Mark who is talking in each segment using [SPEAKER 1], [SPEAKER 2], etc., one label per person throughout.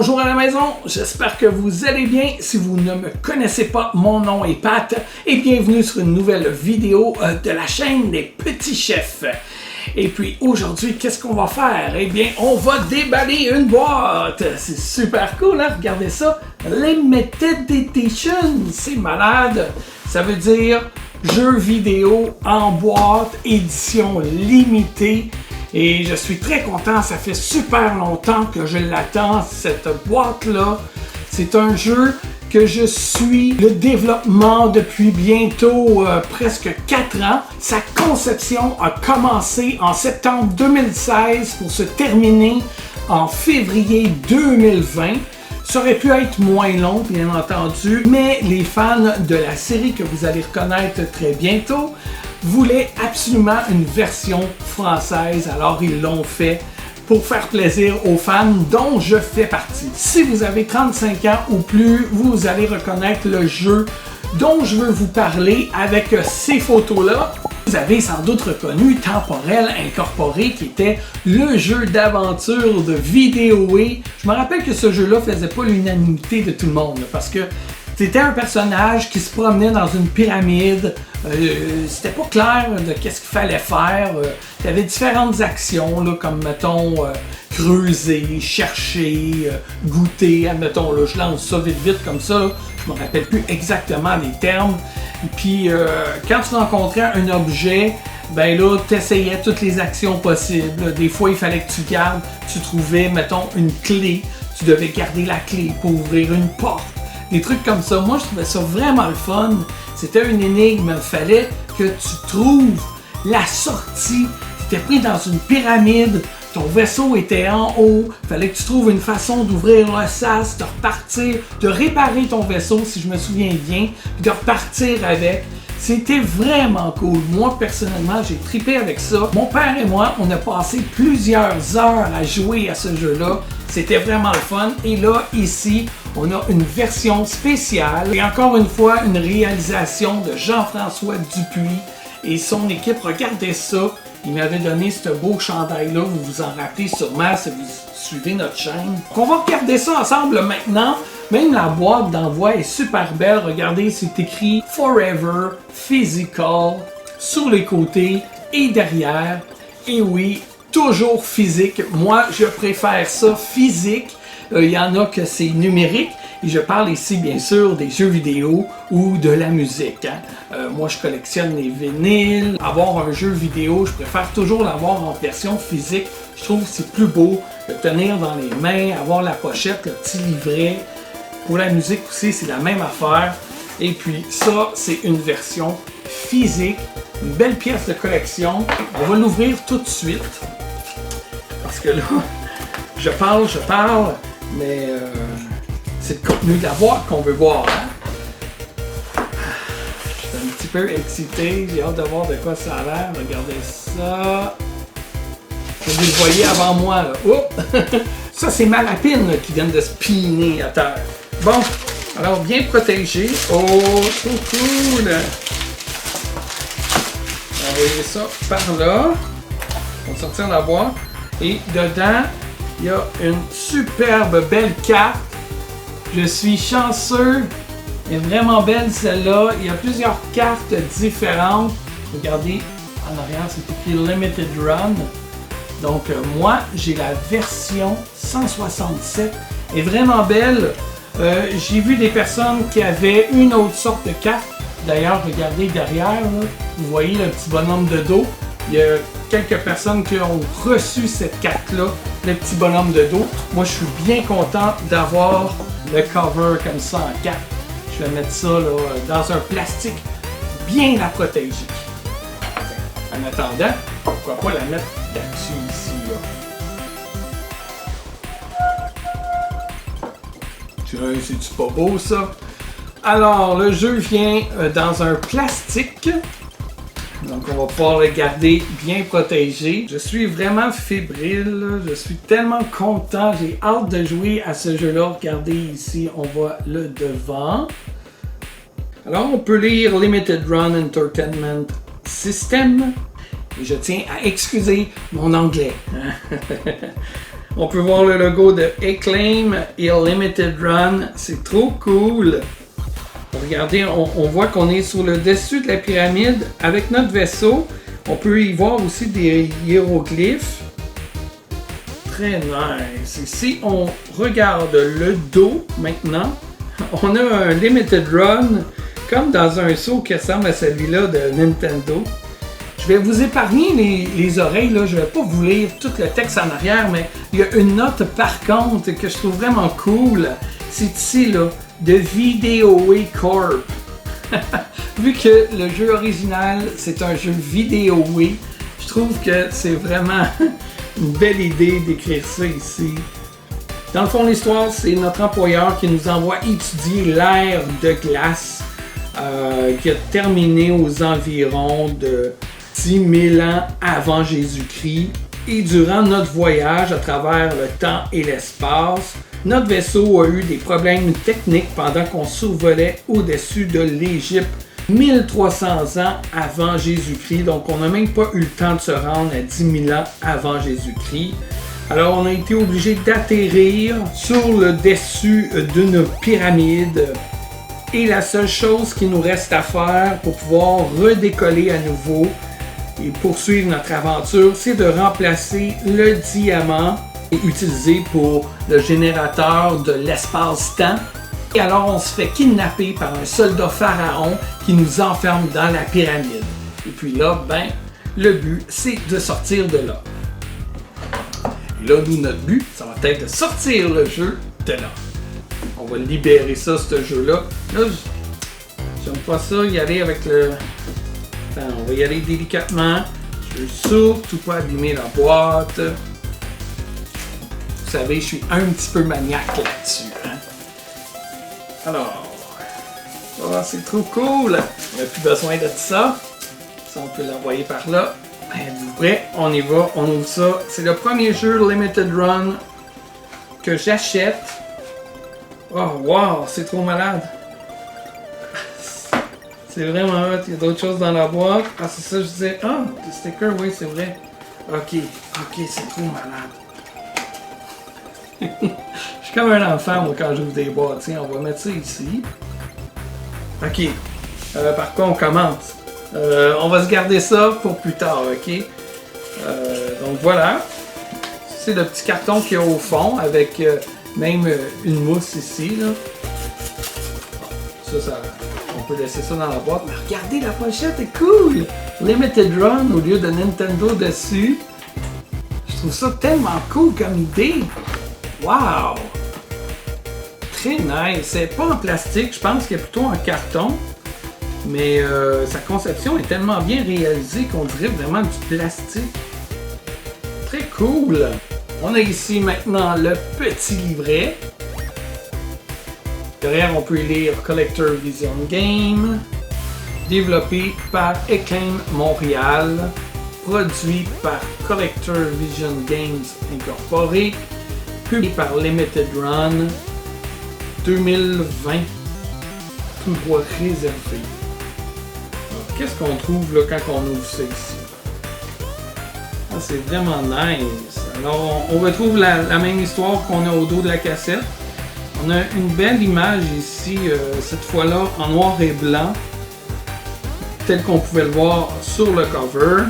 [SPEAKER 1] Bonjour à la maison, j'espère que vous allez bien. Si vous ne me connaissez pas, mon nom est Pat et bienvenue sur une nouvelle vidéo de la chaîne des petits chefs. Et puis aujourd'hui, qu'est-ce qu'on va faire? Eh bien, on va déballer une boîte. C'est super cool, hein? Regardez ça. Limited Edition, c'est malade. Ça veut dire jeux vidéo en boîte, édition limitée. Et je suis très content, ça fait super longtemps que je l'attends, cette boîte-là. C'est un jeu que je suis le développement depuis bientôt presque 4 ans. Sa conception a commencé en septembre 2016 pour se terminer en février 2020. Ça aurait pu être moins long, bien entendu, mais les fans de la série que vous allez reconnaître très bientôt voulaient absolument une version française, alors ils l'ont fait pour faire plaisir aux fans dont je fais partie. Si vous avez 35 ans ou plus, vous allez reconnaître le jeu dont je veux vous parler avec ces photos-là. Vous avez sans doute reconnu Temporel Incorporé, qui était le jeu d'aventure de Vidéoé. Je me rappelle que ce jeu-là faisait pas l'unanimité de tout le monde, parce que c'était un personnage qui se promenait dans une pyramide. C'était pas clair de qu'est-ce qu'il fallait faire. Il y avait différentes actions, là, comme, mettons, creuser, chercher, goûter. Admettons, là, je lance ça vite comme ça. Là. Je me rappelle plus exactement les termes. Puis, quand tu rencontrais un objet, ben là, tu essayais toutes les actions possibles. Des fois, il fallait que tu gardes. Tu trouvais, mettons, une clé. Tu devais garder la clé pour ouvrir une porte. Des trucs comme ça. Moi, je trouvais ça vraiment le fun. C'était une énigme. Il fallait que tu trouves la sortie. Tu étais pris dans une pyramide. Ton vaisseau était en haut. Il fallait que tu trouves une façon d'ouvrir le sas, de repartir, de réparer ton vaisseau, si je me souviens bien, puis de repartir avec. C'était vraiment cool. Moi, personnellement, j'ai trippé avec ça. Mon père et moi, on a passé plusieurs heures à jouer à ce jeu-là. C'était vraiment le fun. Et là, ici, on a une version spéciale. Et encore une fois, une réalisation de Jean-François Dupuis et son équipe. Regardez ça. Il m'avait donné ce beau chandail-là. Vous vous en rappelez sûrement si vous suivez notre chaîne. Donc, on va regarder ça ensemble maintenant. Même la boîte d'envoi est super belle. Regardez, c'est écrit Forever Physical sur les côtés et derrière. Et oui, toujours physique. Moi, je préfère ça physique. Il y en a que c'est numérique. Et je parle ici, bien sûr, des jeux vidéo ou de la musique. Moi, je collectionne les vinyles. Avoir un jeu vidéo, je préfère toujours l'avoir en version physique. Je trouve que c'est plus beau de tenir dans les mains, avoir la pochette, le petit livret. Pour la musique aussi, c'est la même affaire. Et puis ça, c'est une version physique. Une belle pièce de collection. On va l'ouvrir tout de suite. Parce que là, je parle, mais c'est le contenu de la boîte qu'on veut voir. Hein? Je suis un petit peu excité. J'ai hâte de voir de quoi ça a l'air. Regardez ça. Vous le voyez avant moi. Là. Oups! Ça, c'est ma lapine là, qui vient de spinner à terre. Bon, alors bien protégé. Oh, trop cool! On va envoyer ça par là. On va sortir la boîte. Et dedans, il y a une superbe belle carte. Je suis chanceux. Elle est vraiment belle celle-là. Il y a plusieurs cartes différentes. Regardez, en arrière, c'est écrit Limited Run. Donc, moi, j'ai la version 167. Elle est vraiment belle. J'ai vu des personnes qui avaient une autre sorte de carte. D'ailleurs, regardez derrière, là, vous voyez le petit bonhomme de dos. Il y a quelques personnes qui ont reçu cette carte-là, le petit bonhomme de dos. Moi, je suis bien content d'avoir le cover comme ça en carte. Je vais mettre ça là, dans un plastique bien à protéger. En attendant, pourquoi pas la mettre là-dessus ici, là. C'est-tu pas beau, ça? Alors, le jeu vient dans un plastique. Donc, on va pouvoir le garder bien protégé. Je suis vraiment fébrile. Je suis tellement content. J'ai hâte de jouer à ce jeu-là. Regardez ici, on voit le devant. Alors, on peut lire Limited Run Entertainment System. Et je tiens à excuser mon anglais. On peut voir le logo de Acclaim et Limited Run. C'est trop cool. Regardez, on voit qu'on est sur le dessus de la pyramide avec notre vaisseau. On peut y voir aussi des hiéroglyphes. Très nice. Et si on regarde le dos maintenant, on a un Limited Run comme dans un saut qui ressemble à celui-là de Nintendo. Je vais vous épargner les oreilles, là. Je ne vais pas vous lire tout le texte en arrière, mais il y a une note par contre que je trouve vraiment cool. C'est ici, là, de Videoway Corp. Vu que le jeu original, c'est un jeu Videoway, je trouve que c'est vraiment une belle idée d'écrire ça ici. Dans le fond, l'histoire, c'est notre employeur qui nous envoie étudier l'ère de glace qui a terminé aux environs de 10 000 ans avant Jésus-Christ. Et durant notre voyage à travers le temps et l'espace, notre vaisseau a eu des problèmes techniques pendant qu'on survolait au-dessus de l'Égypte 1300 ans avant Jésus-Christ. Donc on n'a même pas eu le temps de se rendre à 10 000 ans avant Jésus-Christ. Alors on a été obligé d'atterrir sur le dessus d'une pyramide. Et la seule chose qui nous reste à faire pour pouvoir redécoller à nouveau et poursuivre notre aventure, c'est de remplacer le diamant et utiliser pour le générateur de l'espace-temps. Et alors on se fait kidnapper par un soldat pharaon qui nous enferme dans la pyramide. Et puis là, ben, le but, c'est de sortir de là. Et là, nous, notre but, ça va être de sortir le jeu de là. On va libérer ça, ce jeu-là. Là, j'aime pas ça, y aller avec le... Attends, on va y aller délicatement. Je veux surtout pas abîmer la boîte. Vous savez, je suis un petit peu maniaque là-dessus. Hein? Alors, oh, c'est trop cool. On n'a plus besoin de ça. Ça, on peut l'envoyer par là. Êtes-vous prêts? On y va, on ouvre ça. C'est le premier jeu Limited Run que j'achète. Oh, wow, c'est trop malade. C'est vraiment hot. Il y a d'autres choses dans la boîte. Ah, c'est ça, je disais. Ah, des stickers, oui, c'est vrai. Ok, c'est trop malade. Je suis comme un enfant, moi, quand j'ouvre des boîtes. Tiens, on va mettre ça ici. Ok. Par contre, on commence. On va se garder ça pour plus tard, ok? Donc voilà. C'est le petit carton qu'il y a au fond avec même une mousse ici, là. Ça, on peut laisser ça dans la boîte. Mais regardez, la pochette est cool! Limited Run au lieu de Nintendo dessus. Je trouve ça tellement cool comme idée. Wow! Très nice. C'est pas en plastique, je pense qu'il est plutôt en carton. Mais sa conception est tellement bien réalisée qu'on dirait vraiment du plastique. Très cool! On a ici maintenant le petit livret. Derrière, on peut lire Collector Vision Game, développé par Acclaim Montréal, produit par Collector Vision Games Incorporé, publié par Limited Run, 2020, tout droit réservé. Qu'est-ce qu'on trouve là quand on ouvre ça ici? Ah, c'est vraiment nice. Alors, on retrouve la même histoire qu'on a au dos de la cassette. On a une belle image ici, cette fois-là en noir et blanc, tel qu'on pouvait le voir sur le cover.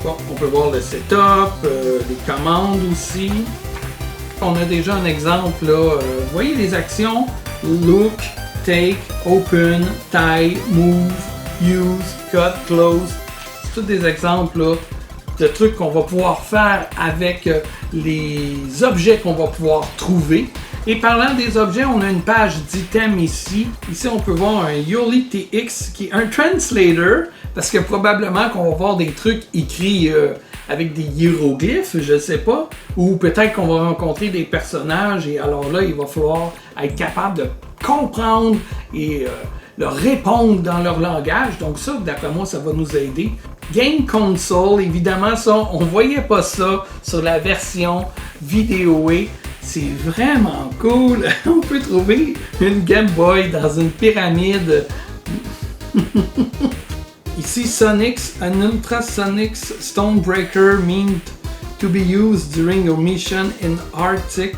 [SPEAKER 1] Bon, on peut voir le setup, les commandes aussi. On a déjà un exemple là. Vous voyez les actions? Look, take, open, tie, move, use, cut, close. C'est tous des exemples là, de trucs qu'on va pouvoir faire avec les objets qu'on va pouvoir trouver. Et parlant des objets, on a une page d'items ici. Ici, on peut voir un Yoli TX qui est un translator, parce que probablement qu'on va voir des trucs écrits avec des hiéroglyphes, je ne sais pas. Ou peut-être qu'on va rencontrer des personnages et alors là, il va falloir être capable de comprendre et leur répondre dans leur langage. Donc ça, d'après moi, ça va nous aider. Game Console, évidemment, ça, on ne voyait pas ça sur la version Videoway. C'est vraiment cool. On peut trouver une Game Boy dans une pyramide. Ici, Sonics, an Ultrasonics Stonebreaker meant To be used during your mission in Arctic.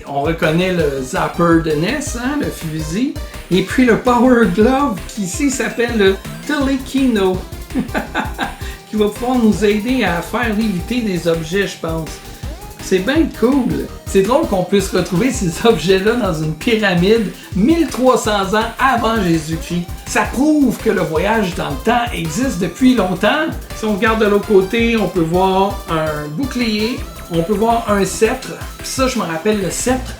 [SPEAKER 1] On reconnaît le zapper de NES, hein, le fusil. Et puis le Power Glove qui ici s'appelle le Telekino. Qui va pouvoir nous aider à faire léviter des objets, je pense. C'est bien cool. C'est drôle qu'on puisse retrouver ces objets-là dans une pyramide 1300 ans avant Jésus-Christ. Ça prouve que le voyage dans le temps existe depuis longtemps. Si on regarde de l'autre côté, on peut voir un bouclier, on peut voir un sceptre. Puis ça, je me rappelle, le sceptre,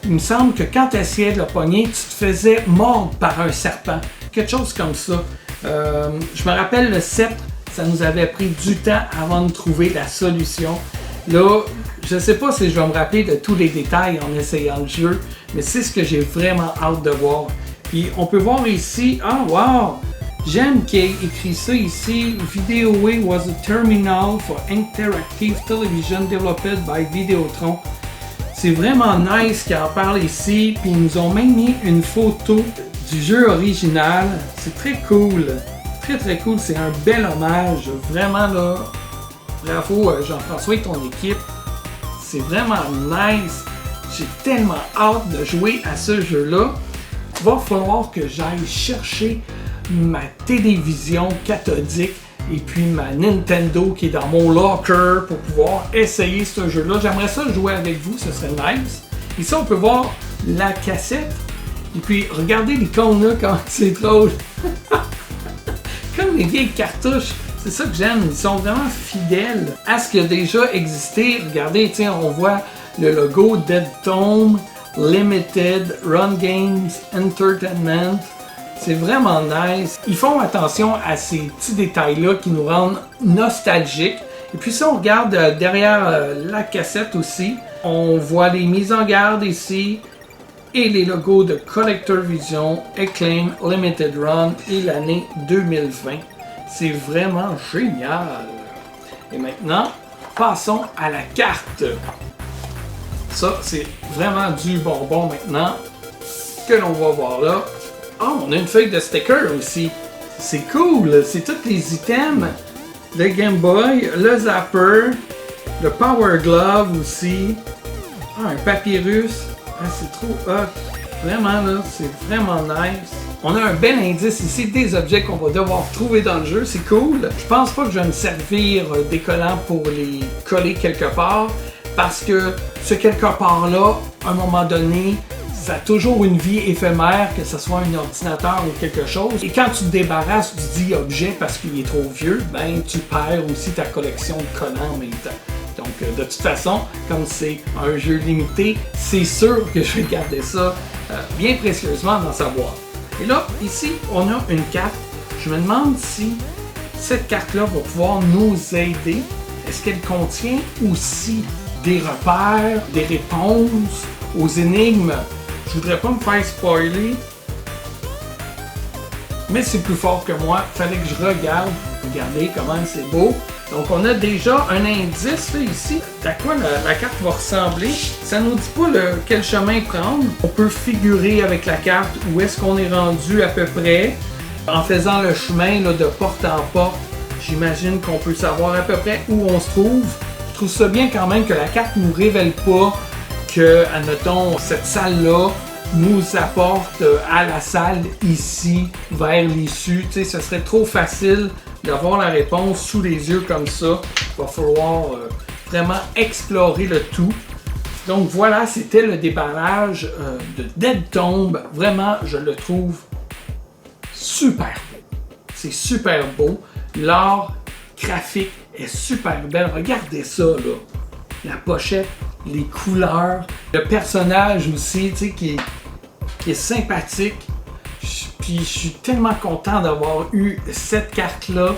[SPEAKER 1] il me semble que quand tu essayais de le pogner, tu te faisais mordre par un serpent. Quelque chose comme ça. Je me rappelle, le sceptre, ça nous avait pris du temps avant de trouver la solution. Là, je ne sais pas si je vais me rappeler de tous les détails en essayant le jeu, mais c'est ce que j'ai vraiment hâte de voir. Puis on peut voir ici, ah wow! J'aime qu'il ait écrit ça ici. Videoway was a terminal for interactive television developed by Vidéotron. C'est vraiment nice qu'il en parle ici, puis ils nous ont même mis une photo du jeu original. C'est très cool. Très très cool, c'est un bel hommage. Vraiment là, bravo Jean-François et ton équipe. C'est vraiment nice. J'ai tellement hâte de jouer à ce jeu-là. Il va falloir que j'aille chercher ma télévision cathodique et puis ma Nintendo qui est dans mon locker pour pouvoir essayer ce jeu-là. J'aimerais ça jouer avec vous, ce serait nice. Ici, on peut voir la cassette. Et puis, regardez l'icône là, quand c'est drôle. Comme les vieilles cartouches. C'est ça que j'aime. Ils sont vraiment fidèles à ce qui a déjà existé. Regardez, tiens, on voit le logo Dead Tomb, Limited, Run Games, Entertainment. C'est vraiment nice. Ils font attention à ces petits détails-là qui nous rendent nostalgiques. Et puis si on regarde derrière la cassette aussi, on voit les mises en garde ici et les logos de Collector Vision, Acclaim, Limited Run et l'année 2020. C'est vraiment génial. Et maintenant, passons à la carte. Ça, c'est vraiment du bonbon maintenant que l'on va voir là. Oh, on a une feuille de sticker aussi. C'est cool. C'est tous les items. Le Game Boy, le Zapper, le Power Glove aussi. Ah, un papyrus. Ah, c'est trop hot. Vraiment là, c'est vraiment nice. On a un bel indice ici des objets qu'on va devoir trouver dans le jeu. C'est cool. Je pense pas que je vais me servir des collants pour les coller quelque part. Parce que ce quelque part-là, à un moment donné, ça a toujours une vie éphémère, que ce soit un ordinateur ou quelque chose. Et quand tu te débarrasses du dit objet parce qu'il est trop vieux, ben tu perds aussi ta collection de collants en même temps. Donc de toute façon, comme c'est un jeu limité, c'est sûr que je vais garder ça bien précieusement dans sa boîte. Et là, ici, on a une carte. Je me demande si cette carte-là va pouvoir nous aider. Est-ce qu'elle contient aussi des repères, des réponses aux énigmes? Je voudrais pas me faire spoiler, mais c'est plus fort que moi. Fallait que je regarde. Regardez comment c'est beau. Donc on a déjà un indice là, ici. À quoi la carte va ressembler. Ça nous dit pas quel chemin prendre. On peut figurer avec la carte où est-ce qu'on est rendu à peu près. En faisant le chemin là, de porte en porte, j'imagine qu'on peut savoir à peu près où on se trouve. Je trouve ça bien quand même que la carte ne nous révèle pas que, admettons, cette salle-là nous apporte à la salle ici, vers l'issue. Tu sais, ce serait trop facile d'avoir la réponse sous les yeux comme ça. Il va falloir vraiment explorer le tout. Donc voilà, c'était le déballage de Dead Tomb. Vraiment, je le trouve super beau. C'est super beau. L'art graphique est super belle. Regardez ça, là. La pochette, les couleurs, le personnage aussi, tu sais, qui est sympathique. Puis je suis tellement content d'avoir eu cette carte-là.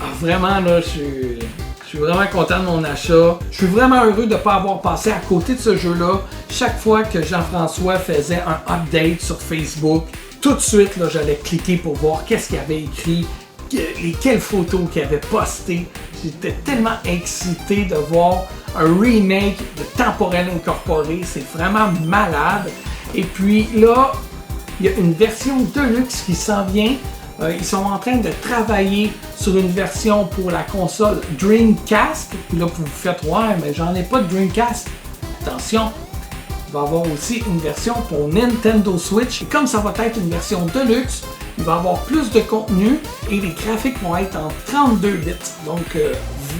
[SPEAKER 1] Ah, vraiment, là, je suis vraiment content de mon achat. Je suis vraiment heureux de ne pas avoir passé à côté de ce jeu-là. Chaque fois que Jean-François faisait un update sur Facebook, tout de suite, là, j'allais cliquer pour voir qu'est-ce qu'il avait écrit, quelles photos qu'il avait postées. J'étais tellement excité de voir un remake de Temporel Incorporé. C'est vraiment malade. Et puis là, il y a une version Deluxe qui s'en vient Ils sont en train de travailler sur une version pour la console Dreamcast. Puis là, vous faites, ouais, mais j'en ai pas de Dreamcast. Attention, il va y avoir aussi une version pour Nintendo Switch. Et comme ça va être une version Deluxe, il va y avoir plus de contenu et les graphiques vont être en 32 bits. Donc,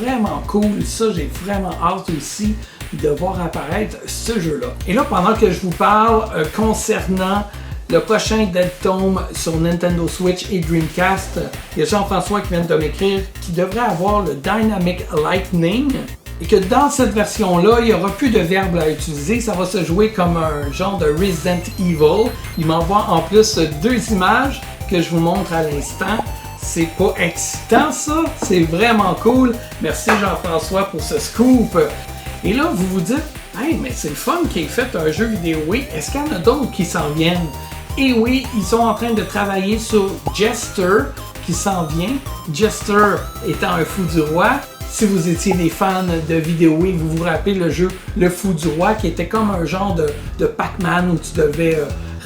[SPEAKER 1] vraiment cool. Ça, j'ai vraiment hâte aussi de voir apparaître ce jeu-là. Et là, pendant que je vous parle concernant le prochain Dead Tome sur Nintendo Switch et Dreamcast, il y a Jean-François qui vient de m'écrire qu'il devrait avoir le Dynamic Lightning et que dans cette version-là, il n'y aura plus de verbe à utiliser. Ça va se jouer comme un genre de Resident Evil. Il m'envoie en plus 2 images que je vous montre à l'instant. C'est pas excitant ça? C'est vraiment cool. Merci Jean-François pour ce scoop. Et là, vous vous dites, hey, mais c'est le fun qu'il ait fait un jeu vidéo. Oui, est-ce qu'il y en a d'autres qui s'en viennent? Et oui, ils sont en train de travailler sur Jester qui s'en vient. Jester étant un fou du roi. Si vous étiez des fans de vidéo, vous vous rappelez le jeu Le Fou du Roi qui était comme un genre de Pac-Man où tu devais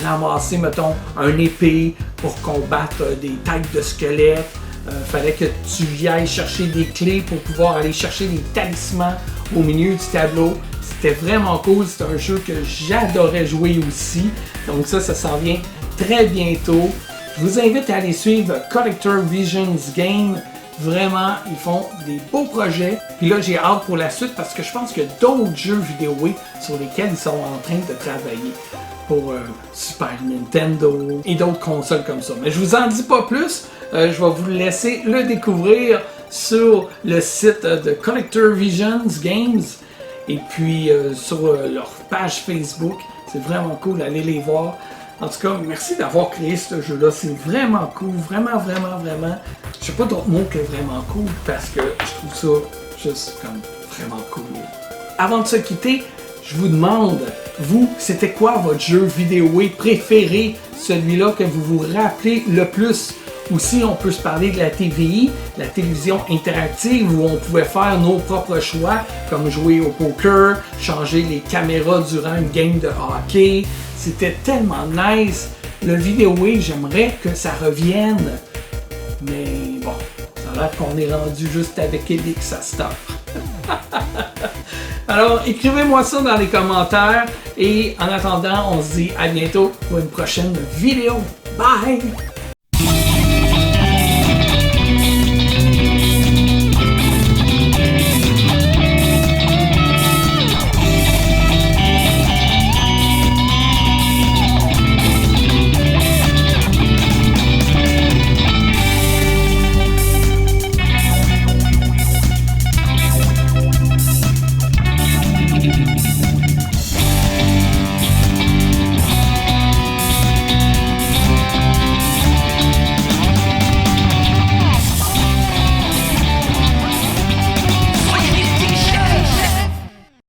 [SPEAKER 1] ramasser, mettons, un épée pour combattre des têtes de squelettes. Fallait que tu y ailles chercher des clés pour pouvoir aller chercher des talismans au milieu du tableau. C'était vraiment cool, c'est un jeu que j'adorais jouer aussi. Donc ça s'en vient très bientôt. Je vous invite à aller suivre Collector Visions Game. Vraiment, ils font des beaux projets. Puis là, j'ai hâte pour la suite parce que je pense qu'il y a d'autres jeux vidéo sur lesquels ils sont en train de travailler pour Super Nintendo et d'autres consoles comme ça. Mais je vous en dis pas plus. Je vais vous laisser le découvrir sur le site de Collector Visions Games et puis sur leur page Facebook. C'est vraiment cool, allez les voir. En tout cas, merci d'avoir créé ce jeu-là. C'est vraiment cool, vraiment, vraiment, vraiment. Je sais pas d'autres mots que vraiment cool parce que je trouve ça juste comme vraiment cool. Avant de se quitter, je vous demande, vous, c'était quoi votre jeu vidéo préféré, celui-là que vous vous rappelez le plus? Aussi, on peut se parler de la TVI, la télévision interactive, où on pouvait faire nos propres choix, comme jouer au poker, changer les caméras durant une game de hockey. C'était tellement nice. Le vidéo, j'aimerais que ça revienne. Mais bon, ça a l'air qu'on est rendu juste avec Elix à cette heure. Alors, écrivez-moi ça dans les commentaires. Et en attendant, on se dit à bientôt pour une prochaine vidéo. Bye!